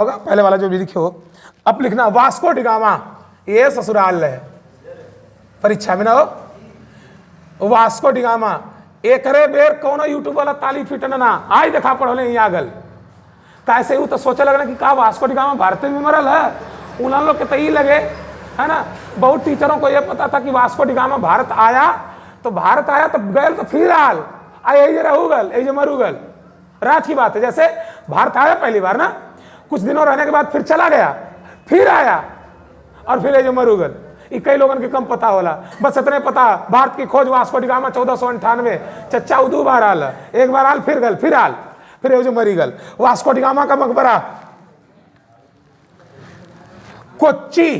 होगा पहले वाला जो भी लिखे हो। अब लिखना वास्को डिगामा, ये ससुराल है, परीक्षा में ना हो। वास्को डिगामा एकरे बेर कौन यूट्यूब वाला ताली फिटन ना आई देखा पढ़ोले यहाँ आगल कैसे हूँ तो सोचे लगना कि का वास्को डिगामा भारत में मरल है, उन लोग के तो ही लगे है ना। बहुत टीचरों को यह पता था कि वास्को डिगामा भारत आया तो गए तो फिर आल यही जरा उगल यही मर उगल रात की बात है। जैसे भारत आया पहली बार ना, कुछ दिनों रहने के बाद फिर चला गया, फिर आया और फिर ये मर उगल। कई लोगों के कम पता होला, बस इतने पता भारत की खोज वास्को डिगामा 1498 चच्चा दो बार आल, एक बार आल फिर गल फिर आल फिर ये जो मरी गल। वास्को डिगामा का मकबरा कोच्चि,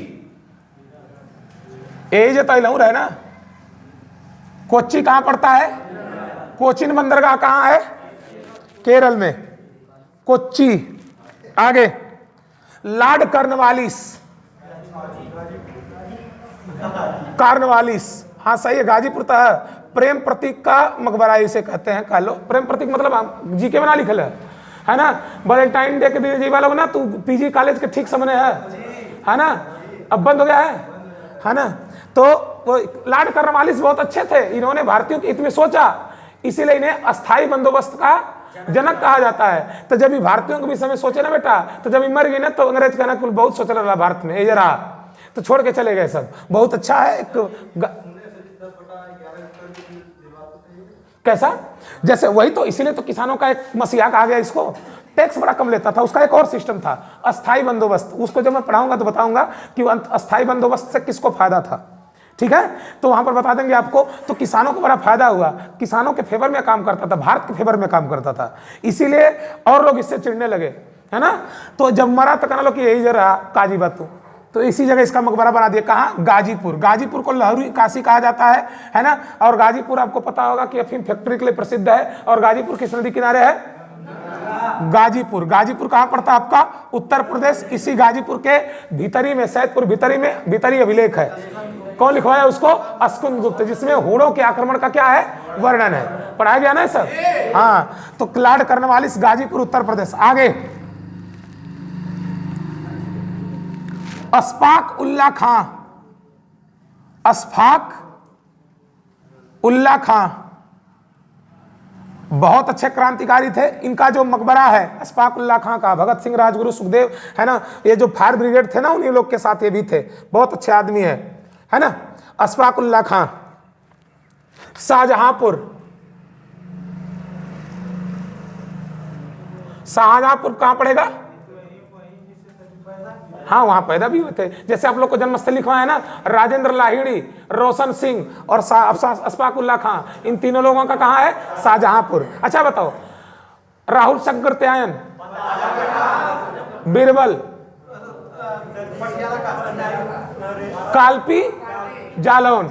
यही जो तैलू रहे ना। कोच्चि कहां पड़ता है? कोचिन बंदरगाह कहां है? केरल में, कोच्चि। आगे लॉर्ड कार्नवालिस, हाँ सही है, गाजीपुर था। प्रेम प्रतीक का मकबरा इसे कहते हैं। कह लो प्रेम प्रतीक मतलब जीके में ना लिखल है ना। वैलेंटाइन डे के दिन जीवा लोग ना, तू पीजी कॉलेज के ठीक सामने है ना, अब बंद हो गया है ना। तो वो लॉर्ड कार्नवालिस बहुत अच्छे थे, इन्होंने भारतीयों के हित में सोचा, इसीलिए इन्हें अस्थाई बंदोबस्त का जनक कहा जाता है। तो जब भारतीयों के विषय में सोचे ना बेटा, तो जब मर गई ना तो अंग्रेज कहना कुल बहुत सोच रहा भारत में, ये जरा तो छोड़ के चले गए सब। बहुत अच्छा है कैसा, जैसे वही तो, इसीलिए तो किसानों का एक मसीहा कहा गया इसको। टैक्स बड़ा कम लेता था, उसका एक और सिस्टम था अस्थाई बंदोबस्त। उसको जब मैं पढ़ाऊंगा तो बताऊंगा कि अस्थाई बंदोबस्त से किसको फायदा था, ठीक है। तो वहां पर बता देंगे आपको। तो किसानों को बड़ा फायदा हुआ, किसानों के फेवर में काम करता था, भारत के फेवर में काम करता था, इसीलिए और लोग इससे चिढ़ने लगे, है ना। तो जब मरा तो कहना लो कि यही जरा काजी बातू, तो इसी जगह इसका मकबरा बना दिया। कहाँ? गाजीपुर। गाजीपुर को लहरू काशी कहा जाता है ना। और गाजीपुर आपको पता होगा कि अफीम फैक्ट्री के लिए प्रसिद्ध है। और गाजीपुर किस नदी किनारे है? गाजीपुर। गाजीपुर कहाँ पड़ता है आपका? उत्तर प्रदेश। इसी गाजीपुर के भीतरी में, सैदपुर भीतरी में, भीतरी अभिलेख है। कौन लिखवाया उसको? अस्कुन गुप्त, जिसमें हूणों के आक्रमण का क्या है? वर्णन है। पढ़ाया गया ना सर? हाँ। तो लॉर्ड कार्नवालिस, गाजीपुर, उत्तर प्रदेश। आगे अशफाक उल्ला खां। अशफाक उल्ला खां बहुत अच्छे क्रांतिकारी थे। इनका जो मकबरा है अशफाक उल्ला खां का, भगत सिंह, राजगुरु, सुखदेव, है ना, ये जो फायर ब्रिगेड थे ना, उन्हीं लोग के साथ ये भी थे। बहुत अच्छे आदमी है ना। अशफाक उल्ला खां। शाहजहांपुर, शाहजहांपुर कहां पड़ेगा? हाँ, वहां पैदा भी हुए थे। जैसे आप लोग को जन्मस्थल लिखवा है ना, राजेंद्र लाहिड़ी, रोशन सिंह और अशफाक उल्ला खां, इन तीनों लोगों का कहाँ है? शाहजहांपुर। अच्छा बताओ, राहुल शंकरत्यायन, बीरबल, कालपी जालौन,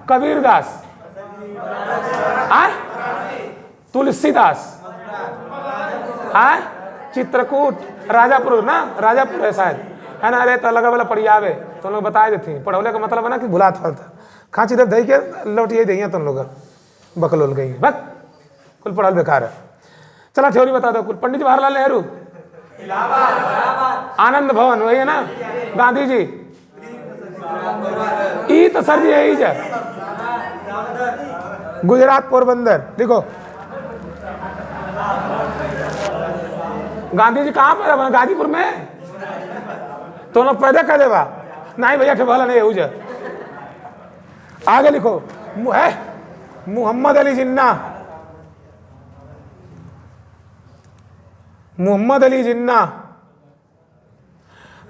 कबीरदास, तुलसीदास, चित्रकूट, राजापुर ना, राजापुर है शायद, है ना। अरे तो लगा वाला पढ़ियावे तो लोग बताए देते हैं। पढ़ौले का मतलब है ना कि भुलात फलता खांची दे दही के लौट ये दही तुम लोग बकलोल गई बस कुल पढ़ल बेकार है। चला थ्योरी बता दो कुल। पंडित जवाहरलाल नेहरू, आनंद भवन वही है ना, गांधी जी, ई तो सर जी यही है। गुजरात पोरबंदर, देखो गांधी जी कहाँ पैदा? गाजीपुर में। तो लोग पैदा कर देवा नहीं भैया, ठेला नहीं है। आगे लिखो है मोहम्मद अली जिन्ना। मोहम्मद अली जिन्ना,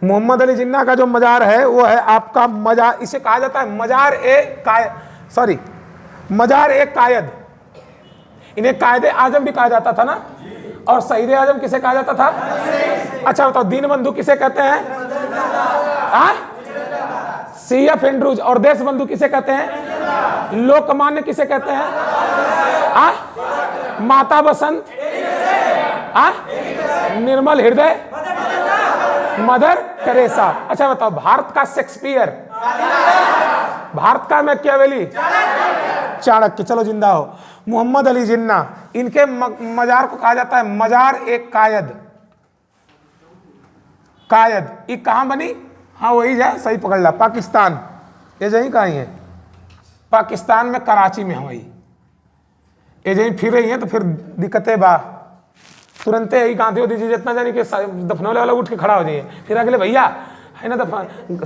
मोहम्मद अली जिन्ना का जो मजार है वो है आपका मजार, इसे कहा जाता है मजार ए कायद। इन्हें कायदे आजम भी कहा जाता था ना। और शहीद आजम किसे कहा जाता था? अच्छा बताओ, दीन बंधु किसे कहते हैं? CF Andrews. और देश बंधु किसे कहते हैं? लोकमान्य किसे कहते हैं? माता बसंत, निर्मल हृदय, मदर टेरेसा। अच्छा बताओ, भारत का शेक्सपियर, भारत का मैकियावेली, चाणक्य। चलो जिंदा हो। मोहम्मद अली जिन्ना, इनके मजार को कहा जाता है मजार ए कायद। कायद, ये कहाँ बनी? हाँ वही है, सही पकड़ ला, पाकिस्तान। ये जही कहीं है, पाकिस्तान में कराची में हमारी ये जही फिर रही है, तो फिर दिक्कतें बा, तुरंत ही गांधी वाधी जी जितना जानी कि दफनौले वाला उठ के खड़ा हो जाइए, फिर अगले भैया है ना दफन।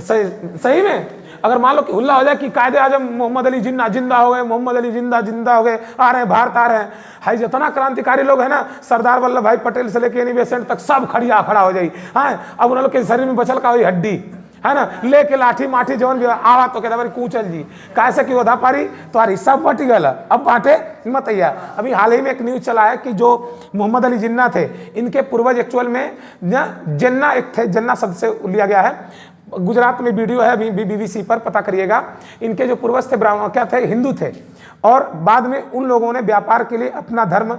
सही में अगर मान लो कि हुल्ला हो जाए कि कायदे आजम मोहम्मद अली जिन्ना जिंदा हो गए, मोहम्मद अली जिंदा हो गए, आ रहे हैं भारत आ रहे हैं, हाई जितना क्रांतिकारी लोग है ना, सरदार वल्लभ भाई पटेल से लेके एनी बेसेंट तक सब खड़ा हो जाई। हाँ, अब उन लोग के शरीर में बचल का हुई हड्डी है ना, लेके लाठी माठी जवन भी आवा तो कहता कूचल जी कैसे कि ओधा पारी तो हिस्सा बट गया, अब बांटे मत आइया। अभी हाल ही में एक न्यूज चला है कि जो मोहम्मद अली जिन्ना थे, इनके पूर्वज एक्चुअल में जन्ना एक थे, जन्ना शब्द से लिया गया है, गुजरात में वीडियो है अभी BBC पर, पता करिएगा। इनके जो पूर्वज थे ब्राह्मण क्या थे, हिंदू थे, और बाद में उन लोगों ने व्यापार के लिए अपना धर्म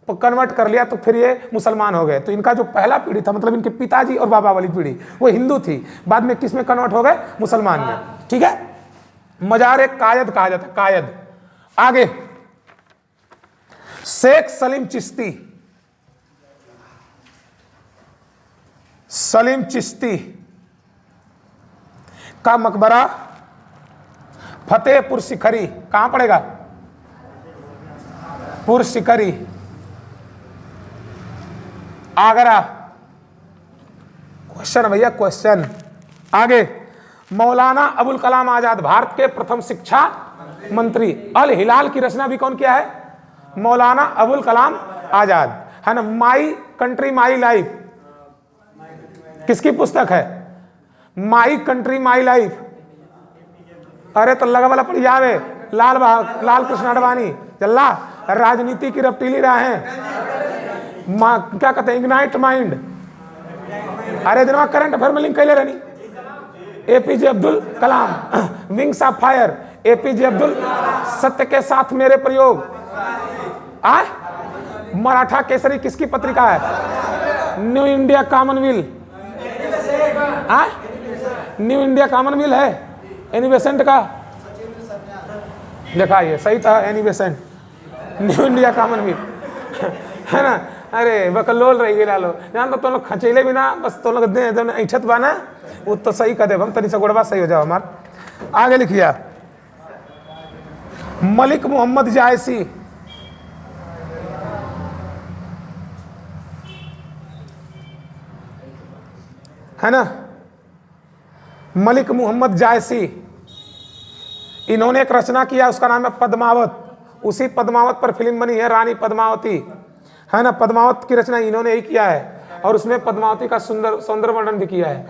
कन्वर्ट कर लिया, तो फिर ये मुसलमान हो गए। तो इनका जो पहला पीढ़ी था, मतलब इनके पिताजी और बाबा वाली पीढ़ी, वो हिंदू थी, बाद में किस में कन्वर्ट हो गए, मुसलमान में। ठीक है, मजार कायद कहा जाता है, कायद। आगे शेख सलीम चिश्ती, सलीम चिश्ती का मकबरा फतेहपुर सिकरी, कहां पड़ेगा, पुर सिकरी, आगरा। क्वेश्चन भैया क्वेश्चन। आगे मौलाना अबुल कलाम आजाद, भारत के प्रथम शिक्षा मंत्री। अल हिलाल की रचना भी कौन किया है, मौलाना अबुल कलाम आजाद, है ना। माई कंट्री माई लाइफ किसकी पुस्तक है, माई कंट्री माई लाइफ। अरे तो लगा वाला पड़ जावे, लाल कृष्ण अडवाणी, चल्ला राजनीति की रफ्तीली राहें, क्या कहते हैं, इग्नाइट माइंड। अरे दिन करंट अफेयर में लिंक कैले रहनी, APJ Abdul Kalam, wings of fire, APJ Abdul, सत्य के साथ मेरे प्रयोग। मराठा केसरी किसकी पत्रिका है, new India Commonwealth, new India Commonwealth है, एनी बेसेंट का, देखा ये सही था, Annie Besant, new India Commonwealth, है ना। अरे बकलोल रही गिरा लो, जान तो लोग खचेले भी ना, बस तो लोग ऐठत बाना, वो तो सही कर दे हम, तनी सा गोड़वा सही हो जाओ हमार। आगे लिखिए, मलिक मोहम्मद जायसी, है ना, मलिक मोहम्मद जायसी, इन्होंने एक रचना किया, उसका नाम है पद्मावत। उसी पद्मावत पर फिल्म बनी है, रानी पद्मावती, है ना। पद्मावत की रचना इन्होंने ही किया है, और उसमें पद्मावती का सौंदर्य वर्णन भी किया है।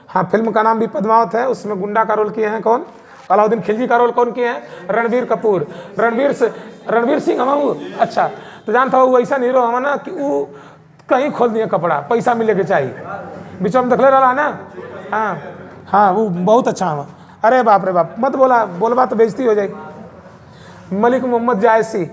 हाँ, फिल्म का नाम भी पद्मावत है। उसमें गुंडा का रोल किए हैं कौन, अलाउद्दीन खिलजी का रोल कौन किए हैं, रणबीर कपूर, रणबीर सिंह हम। अच्छा, तो जानता हो वो ऐसा हीरो हम ना कि वो कहीं खोल दिए कपड़ा, पैसा मिले के चाहिए, बीच में देखले रहा ना। हाँ हाँ, वो बहुत अच्छा हम। अरे बाप रे बाप, मत बोलबा तो बेइज्जती हो जाए। मलिक मोहम्मद जायसी,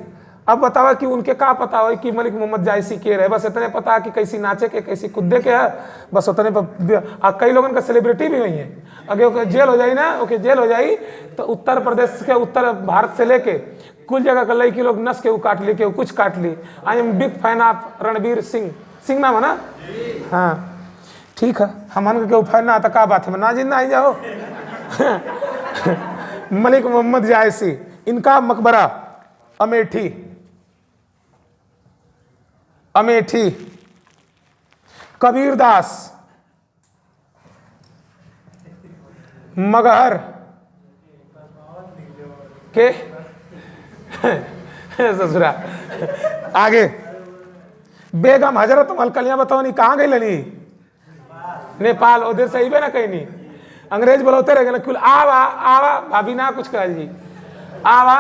अब बतावा कि उनके का पता हो कि मलिक मोहम्मद जायसी के रहे, बस इतने पता कि कैसी नाचे के कैसी कूदे के है, बस उतने पर। कई लोगों का सेलिब्रिटी भी हुई है, अगर ओके जेल हो जाए ना, ओके जेल हो जाए तो उत्तर प्रदेश के, उत्तर भारत से लेके कुल जगह का लड़की लोग नस के काट ली, के कुछ काट ली। I am big fan of Ranbir Singh, Singh नाम है ना। हाँ ठीक है, हम के फैन ना आता, का बात है ना, जिंदा आई जाओ। मलिक मोहम्मद जायसी, इनका मकबरा अमेठी, अमेठी। कबीरदास, मगहर के ससुरा। आगे बेगम हजरत महल, बताओ नहीं कहाँ गई लनी, नेपाल, उधर से ही ना कहीं नहीं, अंग्रेज बोलते रह गए, आवा आवा भाभी ना कुछ कह जी, आवा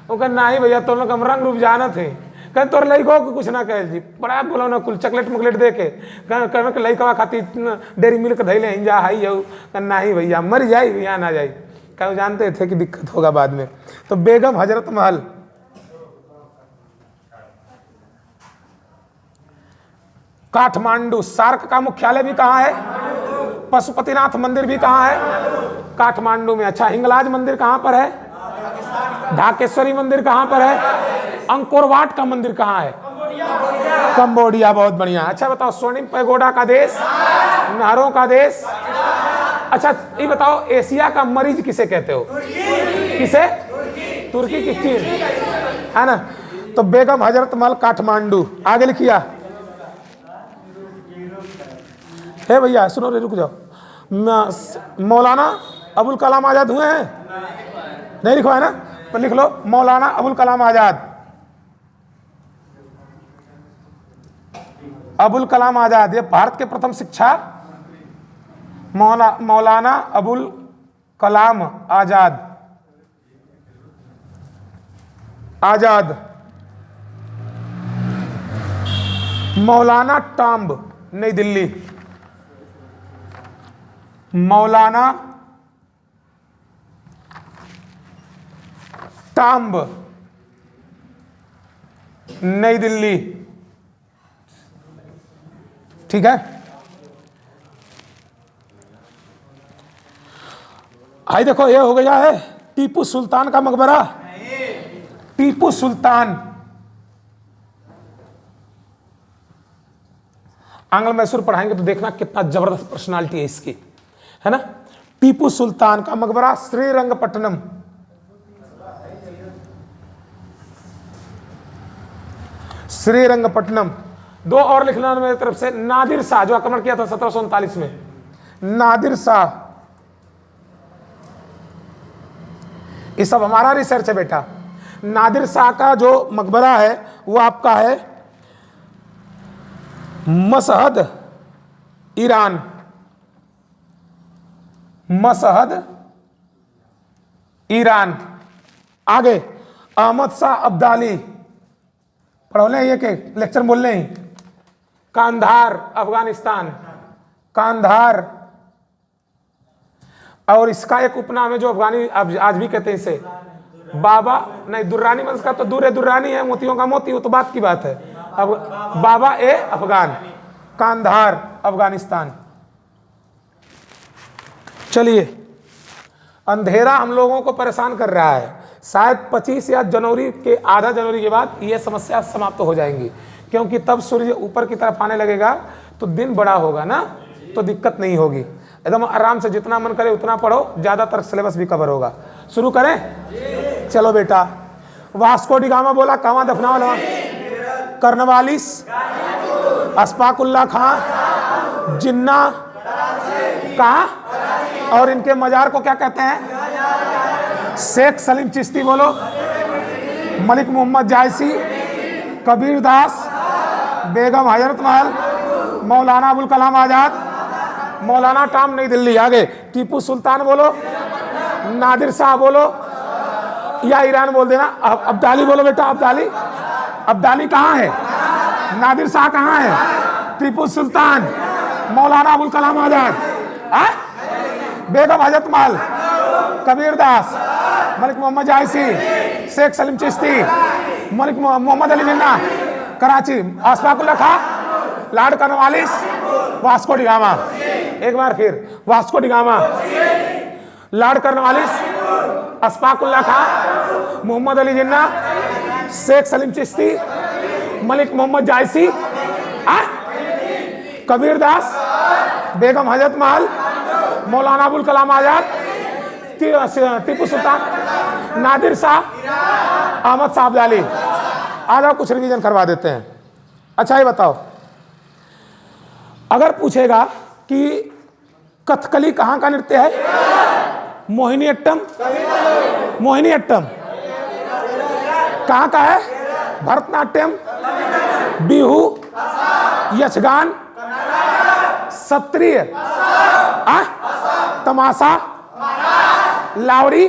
वो नहीं भैया तो लोग हम रंग रूप जाना थे, कहीं तोर लड़को को कुछ ना कह जी, बड़ा बोलो ना कुल चॉकलेट मुकलेट दे के कहना कि लड़का खाती डेरी मिल्क धैले हिंजा हाई जाऊ, नहीं भैया मर जाए यहाँ ना जाए, क्या जानते थे कि दिक्कत होगा बाद में। तो बेगम हजरत महल। काठमांडू, सार्क का मुख्यालय भी कहाँ है, पशुपतिनाथ मंदिर भी कहाँ है, काठमांडू में। अच्छा, हिंगलाज मंदिर कहाँ पर है, ढाकेश्वरी मंदिर कहाँ पर है, अंकोर वाट का मंदिर कहाँ है, कंबोडिया, बहुत बढ़िया। अच्छा बताओ, स्वर्णिम पैगोडा का देश, नहरों का देश। अच्छा ये बताओ, एशिया का मरीज किसे कहते हो? किसे? तुर्की की चीन, है ना? तो बेगम हजरत महल काठमांडू। आगे लिखिया है भैया, सुनो रे, रुक जाओ। मौलाना अबुल कलाम आजाद हुए हैं? नहीं लिखवा है ना? तो लिख लो, मौलाना अबुल कलाम आजाद। अबुल कलाम आजाद, ये भारत के प्रथम शिक्षा मौलाना अबुल कलाम आजाद। आजाद। मौलाना टाम्ब, नई दिल्ली। मौलाना टाम्ब, नई दिल्ली। ठीक है। आई देखो, ये हो गया है टीपू सुल्तान का मकबरा। टीपू सुल्तान आंग्ल मैसूर पढ़ाएंगे तो देखना कितना जबरदस्त पर्सनालिटी है इसकी, है ना? टीपू सुल्तान का मकबरा श्रीरंगपट्टनम। श्रीरंगपट्टनम। दो और लिख लेना मेरी तरफ से। नादिर शाह, जो आक्रमण किया था 1739 में, नादिर शाह। ये सब हमारा रिसर्च है बेटा। नादिर शाह का जो मकबरा है वो आपका है मशहद, ईरान। Mashhad, Iran. आगे अहमद शाह अब्दाली, पढ़ो ले ये के लेक्चर बोल रहे हैं। कांधार, अफगानिस्तान। कांधार। और इसका एक उपनाम है जो अफगानी आज भी कहते हैं इसे, बाबा नहीं, दुर्रानी वंश का तो दूर है, दुर्रानी है, मोतियों का मोती, वो तो बात की बात है। अब बाबा ए अफगान, कांधार, अफगानिस्तान। चलिए, अंधेरा हम लोगों को परेशान कर रहा है। शायद 25 या जनवरी के, आधा जनवरी के बाद ये समस्या समाप्त हो जाएंगी, क्योंकि तब सूर्य ऊपर की तरफ आने लगेगा तो दिन बड़ा होगा ना, तो दिक्कत नहीं होगी। एकदम आराम से जितना मन करे उतना पढ़ो, ज्यादातर सिलेबस भी कवर होगा। शुरू करें? चलो बेटा। वास्को डी गामा बोला, कहाँ दफना वाला? कर्नवालिस, अस्फाकुल्ला खां, जिन्ना, कहाँ? और इनके मजार को क्या कहते हैं? शेख सलीम चिश्ती बोलो, मलिक मोहम्मद जायसी, कबीर दास, बेगम हजरत महल, मौलाना अबुल कलाम आजाद, मौलाना टाम, नई दिल्ली। आगे टीपू सुल्तान बोलो, नादिर शाह बोलो, या ईरान बोल देना। अब्दाली बोलो बेटा, अब्दाली। अब्दाली कहाँ है? नादिर शाह कहाँ है? Tipu Sultan, Maulana Abul Kalam Azad, Begum Hazrat Mahal, Kabir Das, Malik Mohammad Jayasi, Sheikh Salim Chishti, Malik Mohammad Ali Jinnah, Karachi, Ashfaqulla Khan, lord Cornwallis, Vasco da Gama. एक बार फिर, Vasco da Gama, lord Cornwallis, Ashfaqulla Khan, Mohammad Ali Jinnah, Sheikh Salim Chishti, Malik Mohammad Jayasi, Kabir Das, Begum Hazrat Mahal, Maulana Abul Kalam Azad, Tipu Sultan, Nadir Shah, Ahmad Shah Abdali. आ जाओ, कुछ रिवीजन करवा देते हैं। अच्छा ये बताओ, अगर पूछेगा कि कथकली कहाँ का नृत्य है? मोहिनीअट्टम। मोहिनीअट्टम कहाँ का है? भरतनाट्यम, बिहू, यक्षगान, सत्रिय, तमाशा, लावड़ी।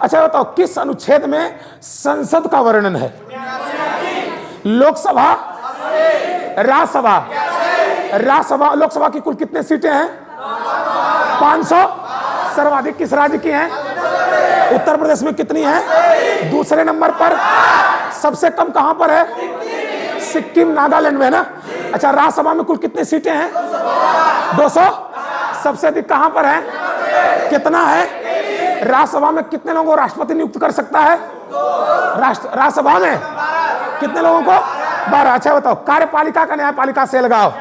अच्छा बताओ, किस अनुच्छेद में संसद का वर्णन है? लोकसभा, राज्यसभा। राज्यसभा, लोकसभा की कुल कितने सीटें हैं? 500। सर्वाधिक किस राज्य की हैं? उत्तर प्रदेश में कितनी है? दूसरे नंबर पर। सबसे कम कहां पर है? सिक्किम, नागालैंड में ना। अच्छा, राज्यसभा में कुल कितनी सीटें हैं? 200। सबसे अधिक कहां पर है? कितना है? राज्यसभा में कितने लोगों को राष्ट्रपति नियुक्त कर सकता है? राज्यसभा में कितने लोगों को? 12। अच्छा बताओ, कार्यपालिका का न्यायपालिका से लगाओ,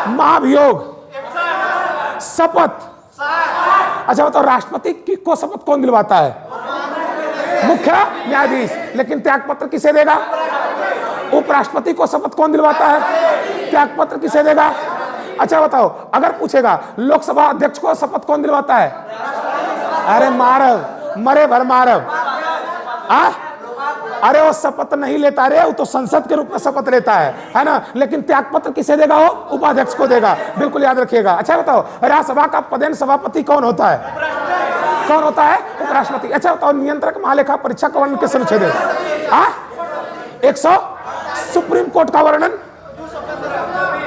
महाभियोग, शपथ। अच्छा बताओ, राष्ट्रपति की को शपथ कौन दिलवाता है? मुख्य न्यायाधीश। लेकिन त्यागपत्र किसे देगा? उपराष्ट्रपति को शपथ कौन दिलवाता है? त्यागपत्र किसे देगा? अच्छा बताओ, अगर पूछेगा लोकसभा अध्यक्ष को शपथ कौन दिलवाता है? अरे मारव, मरे भर मारव। अरे वो शपथ नहीं लेता रे, वो तो संसद के रूप में शपथ लेता है ना। लेकिन त्यागपत्र किसे देगा? वो उपाध्यक्ष को देगा, बिल्कुल याद रखिएगा। अच्छा बताओ, राज्यसभा का पदेन सभापति कौन होता है? कौन होता है? उपराष्ट्रपति। अच्छा बताओ, नियंत्रक महालेखा परीक्षा का वर्णन किस अनुच्छेद है? 100। सुप्रीम कोर्ट का वर्णन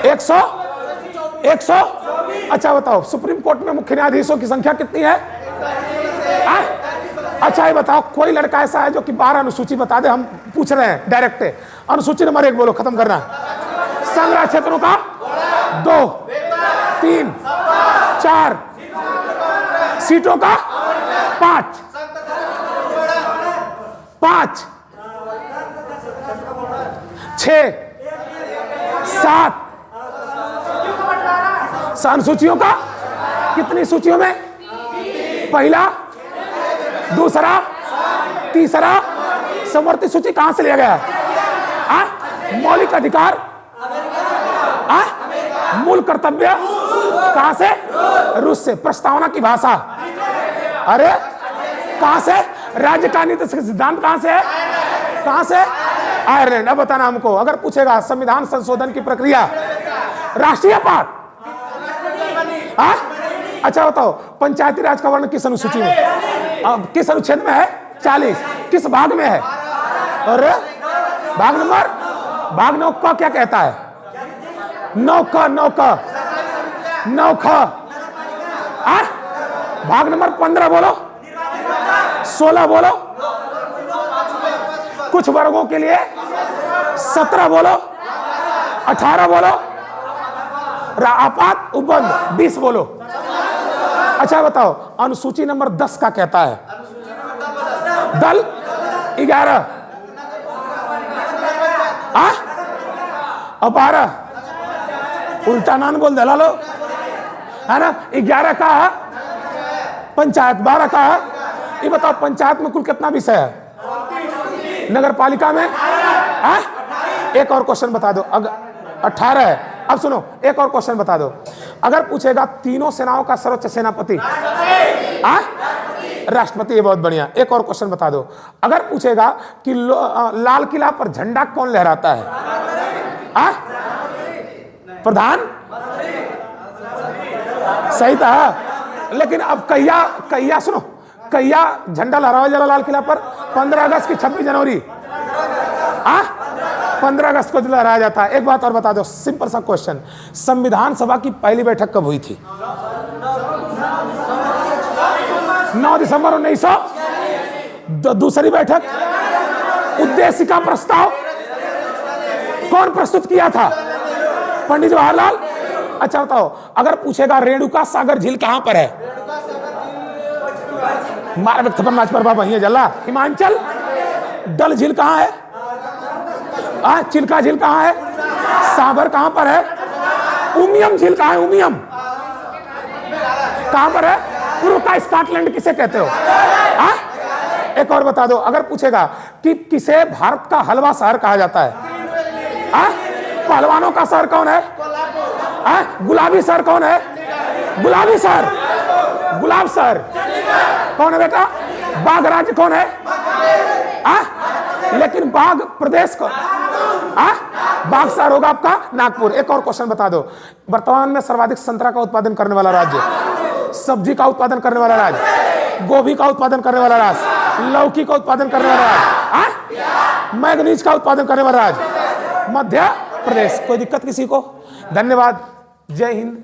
100। अच्छा बताओ, सुप्रीम कोर्ट में मुख्य न्यायाधीशों की संख्या कितनी है? अच्छा ये बताओ, कोई लड़का ऐसा है जो कि 12 अनुसूची बता दे, हम पूछ रहे हैं डायरेक्ट। अनुसूची नंबर 1 बोलो, खत्म करना। संग्रह क्षेत्रों का 2, 3, 4, सीटों का 5, 6, 7। अनुसूचियों का कितनी सूचियों में? पहला, दूसरा, तीसरा। समवर्ती सूची कहां से लिया गया? मौलिक अधिकार, मूल कर्तव्य कहां से? रूस से। प्रस्तावना की भाषा, अरे कहां से? राज्य का नीति सिद्धांत कहां से है? कहां से? आयरलैंड। अब बताना हमको, अगर पूछेगा संविधान संशोधन की प्रक्रिया, राष्ट्रीय पाठ। अच्छा बताओ, पंचायती राज का वर्णन किस अनुसूची में? किस अनुच्छेद में है? 40। किस भाग में है? अरे भाग नंबर, भाग 9 का क्या कहता है? 9 क। भाग नंबर 15 बोलो, 16 बोलो, कुछ वर्गों के लिए 17 बोलो, 18 बोलो, आपात उपबंध 20 बोलो। अच्छा बताओ, अनुसूची नंबर 10 का कहता है? दल 11 और 12। उल्टा नान बोल दला लो, है ना। 11 का है पंचायत, 12 का है। ये बताओ, पंचायत में कुल कितना विषय है? नगर पालिका में एक और क्वेश्चन बता दो, अगर 18 है। अब सुनो, एक और क्वेश्चन बता दो, अगर पूछेगा तीनों सेनाओं का सर्वोच्च सेनापति? राष्ट्रपति। ये बहुत बढ़िया। एक और क्वेश्चन बता दो, अगर पूछेगा कि लाल किला पर झंडा कौन लहराता है? प्रधान। सही था, लेकिन अब कहिया सुनो, कहिया झंडा लहराया जरा लाल किला पर? 15 अगस्त की 26 जनवरी 15 अगस्त को लहराया जाता है। एक बात और बता दो, सिंपल सा क्वेश्चन, संविधान सभा की पहली बैठक कब हुई थी? 9 दिसंबर 1900। दूसरी बैठक, उद्देश्य का प्रस्ताव कौन प्रस्तुत किया था? पंडित जवाहरलाल। अच्छा बताओ, अगर पूछेगा रेणुका सागर झील कहां पर है? जल्ला हिमाचल। डल झील कहां है? चिल्का झील कहां है? सागर कहां पर है? उमियम झील कहां है? उमियम कहां पर है? पूर्व का स्कॉटलैंड किसे कहते हो? एक और बता दो, अगर पूछेगा कि किसे भारत का हलवा शहर कहा जाता है? पहलवानों का शहर कौन है? गुलाबी शहर कौन है? गुलाबी शहर, गुलाब शहर कौन है बेटा? बाघ राज्य कौन है? लेकिन बाघ प्रदेश को बाघ शहर होगा आपका नागपुर। एक और क्वेश्चन बता दो, वर्तमान में सर्वाधिक संतरा का उत्पादन करने वाला राज्य, सब्जी का उत्पादन करने वाला राज्य, गोभी का उत्पादन करने वाला राज्य, लौकी का उत्पादन करने वाला राज्य, मैग्नीज का उत्पादन करने वाला राज्य, मध्य प्रदेश। कोई दिक्कत किसी को? धन्यवाद, जय हिंद।